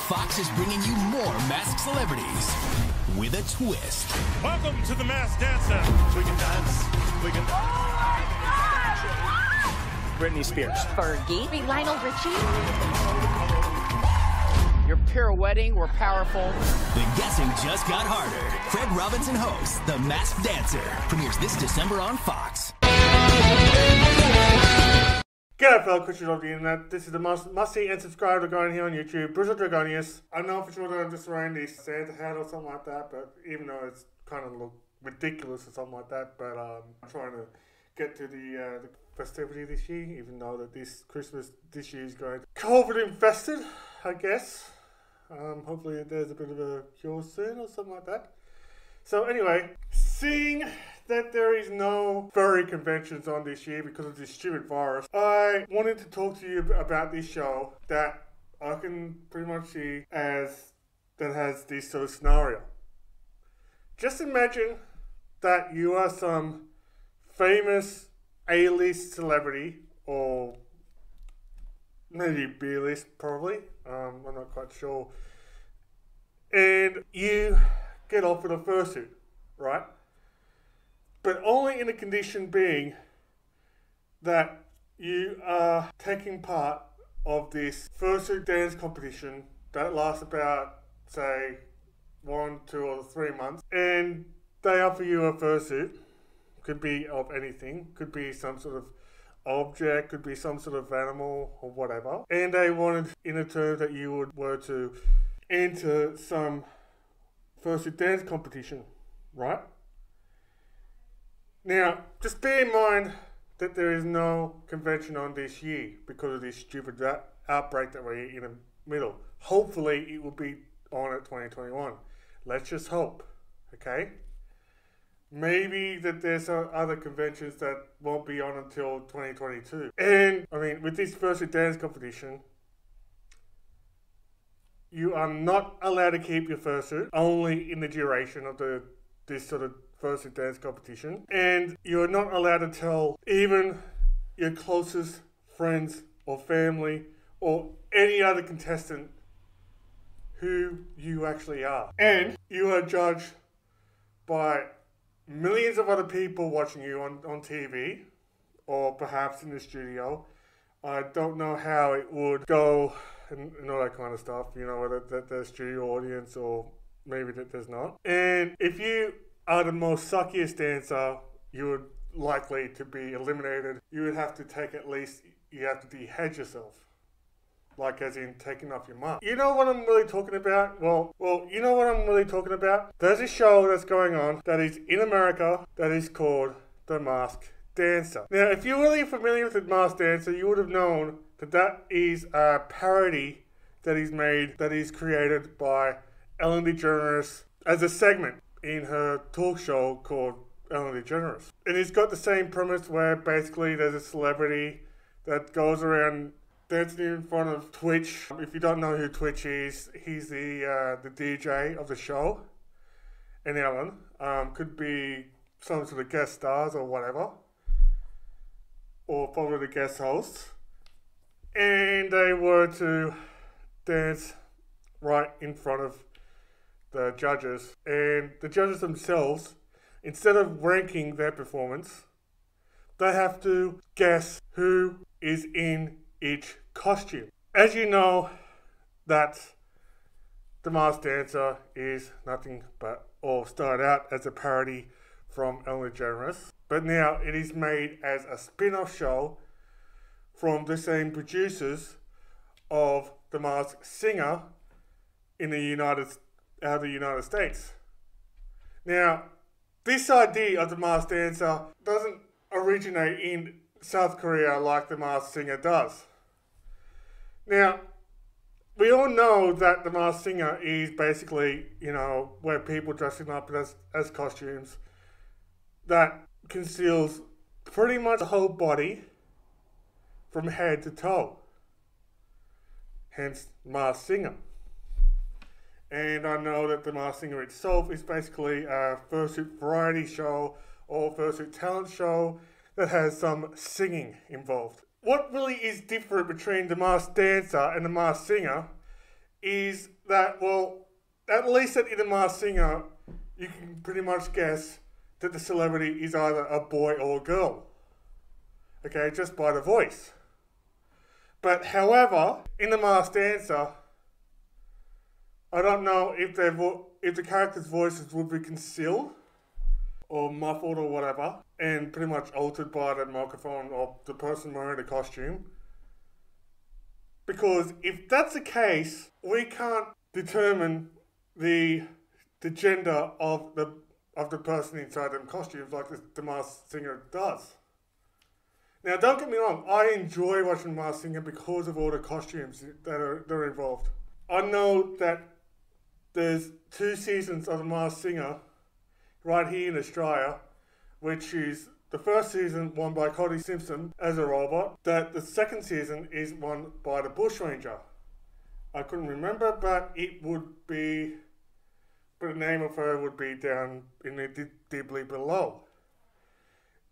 Fox is bringing you more masked celebrities with a twist. Welcome to the Masked Dancer. We can dance. We can. Oh my God! Britney Spears. Fergie. Lionel Richie. Your pirouetting were powerful. The guessing just got harder. Craig Robinson hosts The Masked Dancer. Premieres this December on Fox. G'day fellow creatures of the internet, this is the must-see and subscribe to going here on YouTube, Bruzo Dragonius. I know for sure that I'm just wearing the Santa hat or something like that, but even though it's kind of look ridiculous or something like that, but I'm trying to get to the festivity this year, even though that this Christmas this year is going COVID infested, I guess. Hopefully there's a bit of a cure soon or something like that. So anyway, seeing that there is no furry conventions on this year because of this stupid virus, I wanted to talk to you about this show that I can pretty much see as that has this sort of scenario. Just imagine that you are some famous A-list celebrity, or maybe B-list probably, I'm not quite sure, and you get offered a fursuit, right? But only in the condition being that you are taking part of this fursuit dance competition that lasts about, say, 1, 2, or 3 months, and they offer you a fursuit. Could be of anything, could be some sort of object, could be some sort of animal or whatever, and they wanted in return that you were to enter some fursuit dance competition, right? Now, just bear in mind that there is no convention on this year because of this stupid outbreak that we're in the middle. Hopefully, it will be on at 2021. Let's just hope, okay? Maybe that there's other conventions that won't be on until 2022. And, I mean, with this fursuit dance competition, you are not allowed to keep your fursuit, only in the duration of this sort of fursuit dance competition. And you're not allowed to tell even your closest friends or family or any other contestant who you actually are. And you are judged by millions of other people watching you on TV or perhaps in the studio. I don't know how it would go and all that kind of stuff, you know, whether there's studio audience or maybe that there's not. And if you are the most suckiest dancer, you would likely to be eliminated. You would have to take you have to behead yourself. Like as in taking off your mask. You know what I'm really talking about? Well, you know what I'm really talking about? There's a show that's going on that is in America that is called The Masked Dancer. Now, if you're really familiar with The Masked Dancer, you would have known that that is a parody that is created by Ellen DeGeneres as a segment in her talk show called Ellen DeGeneres. And it's got the same premise where basically there's a celebrity that goes around dancing in front of Twitch. If you don't know who Twitch is, he's the DJ of the show. And Ellen could be some sort of guest stars or whatever, or probably the guest hosts. And they were to dance right in front of the judges. And the judges themselves, instead of ranking their performance, they have to guess who is in each costume. As you know, that The Masked Dancer is nothing but, or started out as a parody from Ellen DeGeneres, but now it is made as a spin-off show from the same producers of The Masked Singer in the United States. Now, this idea of The Masked Dancer doesn't originate in South Korea like The Masked Singer does. Now, we all know that The Masked Singer is basically, you know, where people dressing up as costumes that conceals pretty much the whole body from head to toe. Hence, Masked Singer. And I know that The Masked Singer itself is basically a fursuit variety show or fursuit talent show that has some singing involved. What really is different between The Masked Dancer and The Masked Singer is that, well, at least in The Masked Singer, you can pretty much guess that the celebrity is either a boy or a girl. Okay, just by the voice. But however, in The Masked Dancer, I don't know if the characters' voices would be concealed or muffled or whatever, and pretty much altered by the microphone of the person wearing the costume. Because if that's the case, we can't determine the gender of the person inside them costumes like the Masked Singer does. Now, don't get me wrong, I enjoy watching Masked Singer because of all the costumes that are involved. I know that there's 2 seasons of the Masked Singer right here in Australia, which is the first season won by Cody Simpson as a robot, that the second season is won by the Bushranger. I couldn't remember, but it would be, but the name of her would be down in the dibbly below.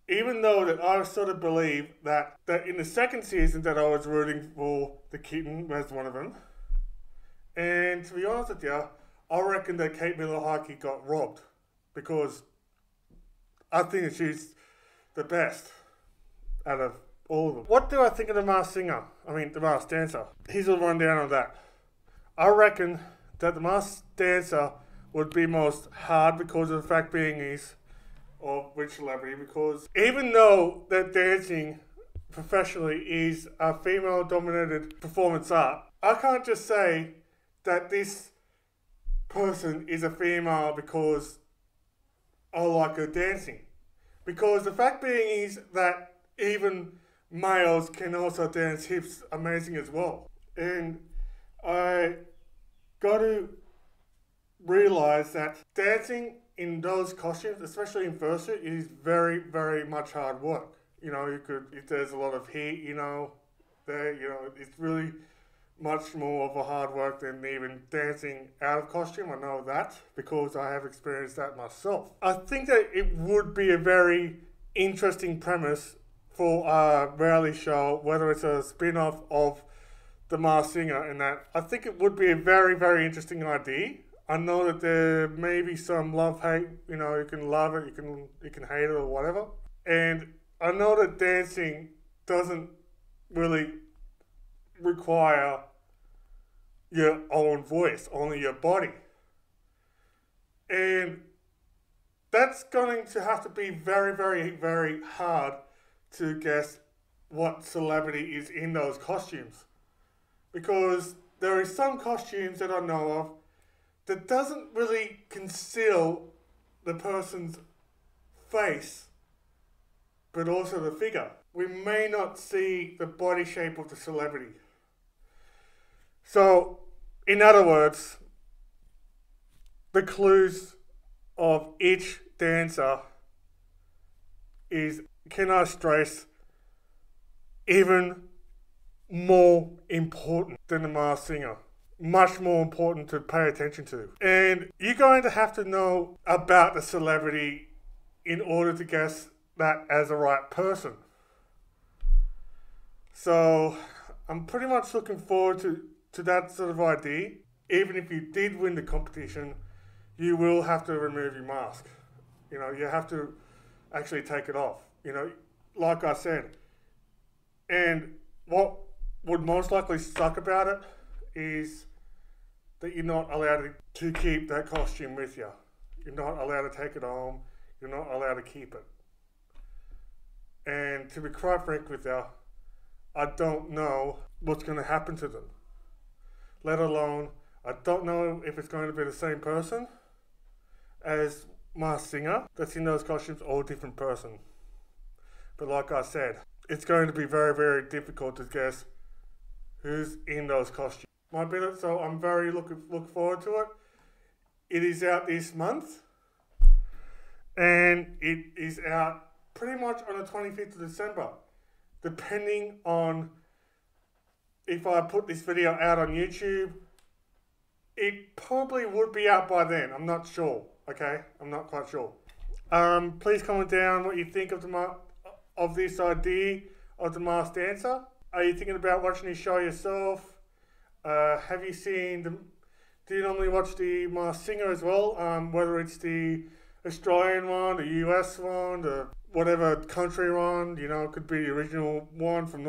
Even though that I sort of believe that in the second season that I was rooting for the kitten as one of them. And to be honest with you, I reckon that Kate Miller-Heidke got robbed because I think that she's the best out of all of them. What do I think of The Masked Singer? I mean, The Masked Dancer. Here's a rundown on that. I reckon that The Masked Dancer would be most hard because of the fact being is of which celebrity, because even though that dancing professionally is a female dominated performance art, I can't just say that this person is a female because I like her dancing. Because the fact being is that even males can also dance hips amazing as well. And I got to realize that dancing in those costumes, especially in fursuit, is very, very much hard work. You know, if there's a lot of heat, it's really much more of a hard work than even dancing out of costume. I know that because I have experienced that myself. I think that it would be a very interesting premise for a reality show, whether it's a spin-off of The Masked Singer and that. I think it would be a very, very interesting idea. I know that there may be some love-hate, you can love it, you can hate it or whatever. And I know that dancing doesn't really require your own voice, only your body. And that's going to have to be very, very, very hard to guess what celebrity is in those costumes. Because there are some costumes that I know of that doesn't really conceal the person's face, but also the figure. We may not see the body shape of the celebrity. So, in other words, the clues of each dancer is, can I stress, even more important than The Masked Singer. Much more important to pay attention to. And you're going to have to know about the celebrity in order to guess that as the right person. So I'm pretty much looking forward to that sort of idea. Even if you did win the competition, you will have to remove your mask. You have to actually take it off. Like I said. And what would most likely suck about it is that you're not allowed to keep that costume with you. You're not allowed to take it home. You're not allowed to keep it. And to be quite frank with you, I don't know what's going to happen to them. Let alone, I don't know if it's going to be the same person as Masked Singer that's in those costumes or a different person. But like I said, it's going to be very, very difficult to guess who's in those costumes. So I'm very looking forward to it. It is out this month, and it is out pretty much on the 25th of December, depending on if I put this video out on YouTube. It probably would be out by then. I'm not sure. Okay, I'm not quite sure. Please comment down what you think of this idea of The Masked Dancer. Are you thinking about watching this show yourself? Have you seen do you normally watch the Masked Singer as well? Whether it's the Australian one, the US one, the whatever country one, you know, it could be the original one from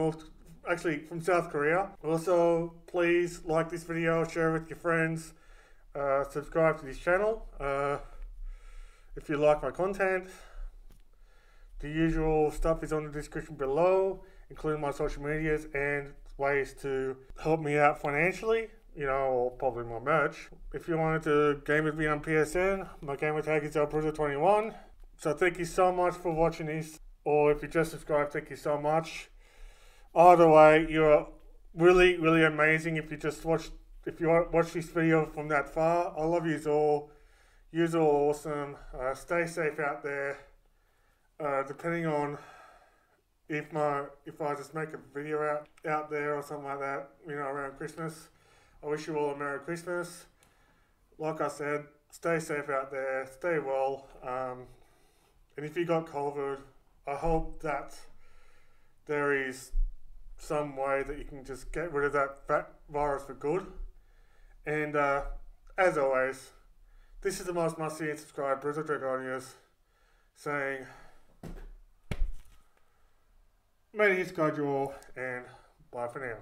from South Korea. Also, please like this video, share it with your friends, subscribe to this channel if you like my content. The usual stuff is on the description below, including my social medias and ways to help me out financially, you know, or probably my merch. If you wanted to game with me on PSN, my gamer tag is Bruzo21. So thank you so much for watching this, or if you just subscribed, thank you so much. Either way, you're really, really amazing if you watch this video from that far. I love yous all. Yous all awesome. Stay safe out there. Depending on if I just make a video out there or something like that, you know, around Christmas. I wish you all a Merry Christmas. Like I said, stay safe out there, stay well, and if you got COVID, I hope that there is some way that you can just get rid of that virus for good. And as always, this is the most must-see and subscribe, Bruzo Dragonius, saying, may His guide you all, and bye for now.